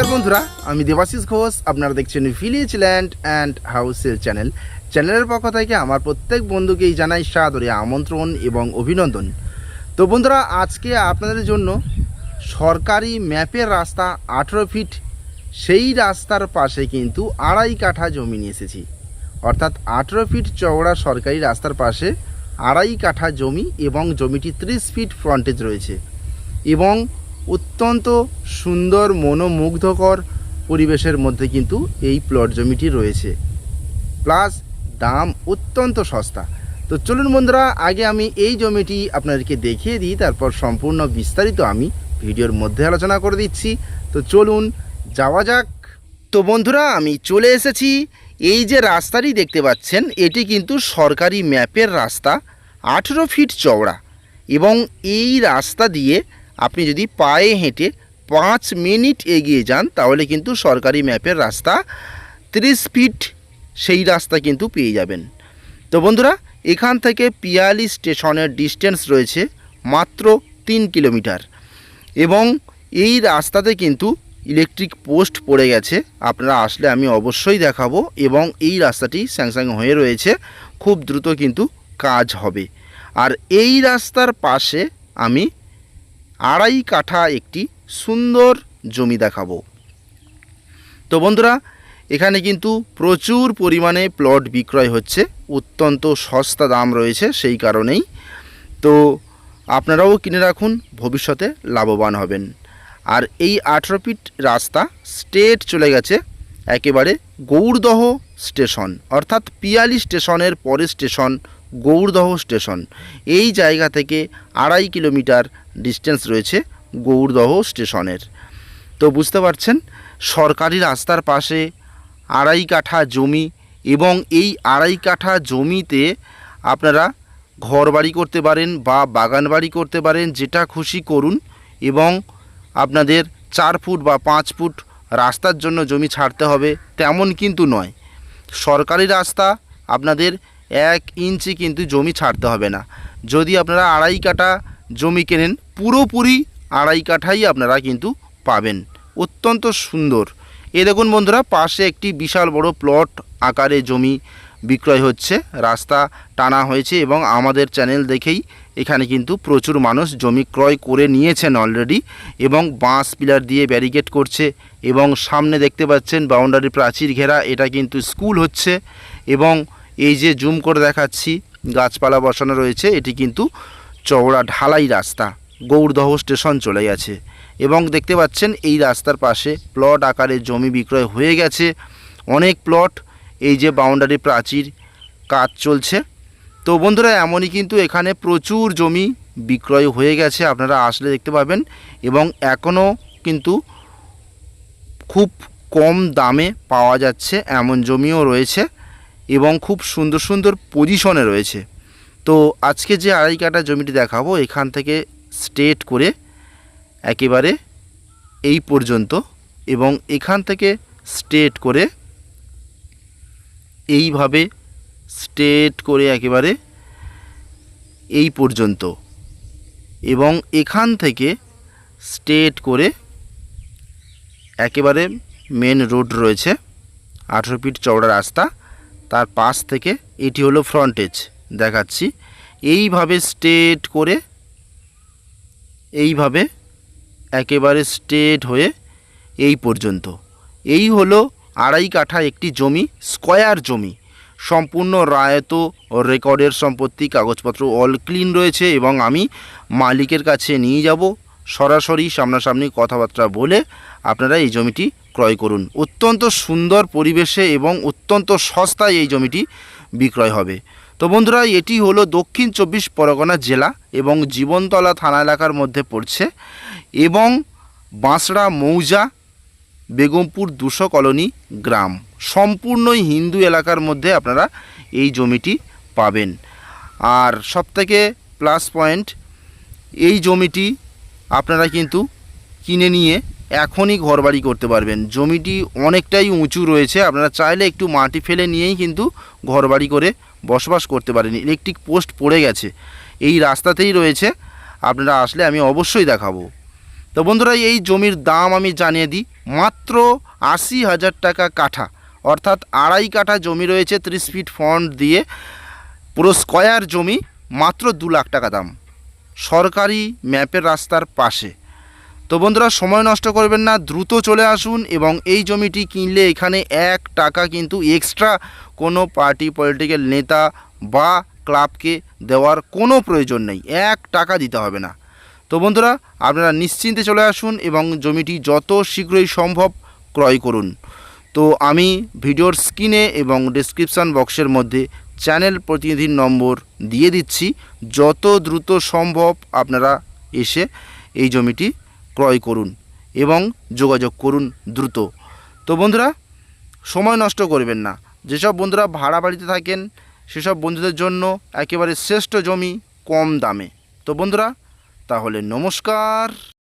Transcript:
নমস্কার বন্ধুরা, আমি দেবাশিস ঘোষ। আপনারা দেখছেন ভিলেজ ল্যান্ড অ্যান্ড হাউসের চ্যানেলের পক্ষ থেকে আমার প্রত্যেক বন্ধুকেই জানাই সাদরে আমন্ত্রণ এবং অভিনন্দন। তো বন্ধুরা, আজকে আপনাদের জন্য সরকারি ম্যাপের রাস্তা 18 ফিট, সেই রাস্তার পাশে কিন্তু 2.5 কাঠা জমি নিয়ে এসেছি। অর্থাৎ 18 ফিট চওড়া সরকারি রাস্তার পাশে 2.5 কাঠা জমি এবং জমিটি 30 ফিট ফ্রন্টেজ রয়েছে এবং অত্যন্ত সুন্দর মনোমুগ্ধকর পরিবেশের মধ্যে কিন্তু এই প্লট জমিটি রয়েছে, প্লাস দাম অত্যন্ত সস্তা। তো চলুন বন্ধুরা, আগে আমি এই জমিটি আপনাদেরকে দেখিয়ে দিই, তারপর সম্পূর্ণ বিস্তারিত আমি ভিডিওর মধ্যে আলোচনা করে দিচ্ছি। তো চলুন যাওয়া যাক। তো বন্ধুরা, আমি চলে এসেছি। এই যে রাস্তাটি দেখতে পাচ্ছেন, এটি কিন্তু সরকারি ম্যাপের রাস্তা, 18 ফিট চওড়া এবং এই রাস্তা দিয়ে আপনি যদি পায়ে হেঁটে 5 মিনিট এগিয়ে যান তাহলে কিন্তু সরকারি ম্যাপের রাস্তা 30 ফিট সেই রাস্তা কিন্তু পেয়ে যাবেন। তো বন্ধুরা, এখান থেকে পিয়ালি স্টেশনের ডিস্টেন্স রয়েছে মাত্র 3 কিলোমিটার এবং এই রাস্তাতে কিন্তু ইলেকট্রিক পোস্ট পড়ে গেছে। আপনারা আসলে আমি অবশ্যই দেখাবো এবং এই রাস্তাটি স্যাংশন হয়ে রয়েছে, খুব দ্রুত কিন্তু কাজ হবে। আর এই রাস্তার পাশে আমি 2.5 কাঠা একটি সুন্দর জমি দেখাবো। তো বন্ধুরা, এখানে কিন্তু প্রচুর পরিমাণে প্লট বিক্রয় হচ্ছে, অত্যন্ত সস্তা দাম রয়েছে, সেই কারণেই তো আপনারাও কিনে রাখুন, ভবিষ্যতে লাভবান হবেন। আর এই 18 ফিট রাস্তা স্ট্রেট চলে গেছে একেবারে গৌড়দহ স্টেশন, অর্থাৎ পিয়ালি স্টেশনের পরের স্টেশন গৌড়দহ স্টেশন। এই জায়গা থেকে 2.5 কিলোমিটার ডিস্টেন্স রয়েছে গৌড়দহ স্টেশনের। তো বুঝতে পারছেন, সরকারি রাস্তার পাশে 2.5 কাঠা জমি এবং এই 2.5 কাঠা জমিতে আপনারা ঘর বাড়ি করতে পারেন বা বাগান বাড়ি করতে পারেন, যেটা খুশি করুন। এবং আপনাদের 4 ফুট বা 5 ফুট রাস্তার জন্য জমি ছাড়তে হবে তেমন কিন্তু নয়। সরকারি রাস্তা আপনাদের 1 ইঞ্চি কিন্তু জমি ছাড়তে হবে না। যদি আপনারা 2.5 কাঠা জমি কেনেন, পুরোপুরি 2.5 কাঠাই আপনারা কিন্তু পাবেন, অত্যন্ত সুন্দর। দেখুন বন্ধুরা, পাশে একটি বিশাল বড় প্লট আকারে জমি বিক্রয় হচ্ছে, রাস্তা টানা হয়েছে এবং আমাদের চ্যানেল দেখেই এখানে কিন্তু প্রচুর মানুষ জমি ক্রয় করে নিয়েছেন অলরেডি এবং বাঁশ পিলার দিয়ে ব্যারিকেড করছে এবং সামনে দেখতে পাচ্ছেন বাউন্ডারি প্রাচীর ঘেরা, এটা কিন্তু স্কুল হচ্ছে। এবং এই যে জুম করে দেখাচ্ছি, গাছপালা বসানো রয়েছে, এটি কিন্তু চওড়া ঢালাই রাস্তা, গৌড়দহ স্টেশন চলে গেছে। এবং দেখতে পাচ্ছেন এই রাস্তার পাশে প্লট আকারে জমি বিক্রয় হয়ে গেছে, অনেক প্লট। এই যে বাউন্ডারি প্রাচীর কাজ চলছে। তো বন্ধুরা, এমনই কিন্তু এখানে প্রচুর জমি বিক্রয় হয়ে গেছে, আপনারা আসলে দেখতে পাবেন। এবং এখনও কিন্তু খুব কম দামে পাওয়া যাচ্ছে এমন জমিও রয়েছে এবং খুব সুন্দর সুন্দর পজিশনে রয়েছে। তো আজকে যে 2.5 কাঠা জমিটি দেখাবো, এখান থেকে স্ট্রেট করে একেবারে এই পর্যন্ত এবং এখান থেকে স্ট্রেট করে এইভাবে স্ট্রেট করে একেবারে এই পর্যন্ত এবং এখান থেকে স্ট্রেট করে একেবারে মেন রোড রয়েছে, 18 ফিট চওড়া রাস্তা, তার পাশ থেকে এটি হলো ফ্রন্টেজ দেখাচ্ছি। এইভাবে স্ট্রেট করে এইভাবে একেবারে স্ট্রেট হয়ে এই পর্যন্ত, এই হলো 2.5 কাঠা একটি জমি, স্কয়ার জমি, সম্পূর্ণ রায়ত রেকর্ডের সম্পত্তি, কাগজপত্র অল ক্লিন রয়েছে এবং আমি মালিকের কাছে নিয়ে যাব, সরাসরি সামনাসামনি কথাবার্তা বলে আপনারা এই জমিটি ক্রয় করুন। অত্যন্ত সুন্দর পরিবেশে এবং অত্যন্ত সস্তায় এই জমিটি বিক্রয় হবে। তো বন্ধুরা, এটি হলো দক্ষিণ 24 পরগনা জেলা এবং জীবনতলা থানা এলাকার মধ্যে পড়ছে এবং বাঁশড়া মৌজা, বেগমপুর 200 কলোনি গ্রাম, সম্পূর্ণই হিন্দু এলাকার মধ্যে আপনারা এই জমিটি পাবেন। আর সবথেকে প্লাস পয়েন্ট, এই জমিটি আপনারা কিন্তু কিনে নিয়ে এখনই ঘরবাড়ি করতে পারবেন। জমিটি অনেকটাই উঁচু রয়েছে, আপনারা চাইলে একটু মাটি ফেলে নিয়েই কিন্তু ঘরবাড়ি করে বসবাস করতে পারেন। ইলেকট্রিক পোস্ট পড়ে গেছে, এই রাস্তাতেই রয়েছে, আপনারা আসলে আমি অবশ্যই দেখাবো। তো বন্ধুরা এই জমির দাম আমি জানিয়ে দিই, মাত্র 80,000 টাকা কাঠা, অর্থাৎ 2.5 কাঠা জমি রয়েছে 30 ফিট ফ্রন্ট দিয়ে, পুরো স্কয়ার জমি, মাত্র 2 লাখ টাকা দাম, সরকারি ম্যাপের রাস্তার পাশে। তো বন্ধুরা সময় নষ্ট করবেন না, দ্রুত চলে আসুন এবং এই জমিটি কিনলে এখানে 1 টাকা কিন্তু এক্সট্রা কোনো পার্টি পলিটিক্যাল নেতা বা ক্লাবকে দেওয়ার কোনো প্রয়োজন নেই, 1 টাকা দিতে হবে না। তো বন্ধুরা আপনারা নিশ্চিন্তে চলে আসুন এবং জমিটি যত শীঘ্রই সম্ভব ক্রয় করুন। তো আমি ভিডিওর স্ক্রিনে এবং ডেসক্রিপশান বক্সের মধ্যে চ্যানেল প্রতিনিধির নম্বর দিয়ে দিচ্ছি, যত দ্রুত সম্ভব আপনারা এসে এই জমিটি ক্রয় করুন এবং যোগাযোগ করুন দ্রুত। তো বন্ধুরা সময় নষ্ট করবেন না, যেসব বন্ধুরা ভাড়া বাড়িতে থাকেন সেসব বন্ধুদের জন্য একেবারে শ্রেষ্ঠ জমি কম দামে। তো বন্ধুরা তাহলে নমস্কার।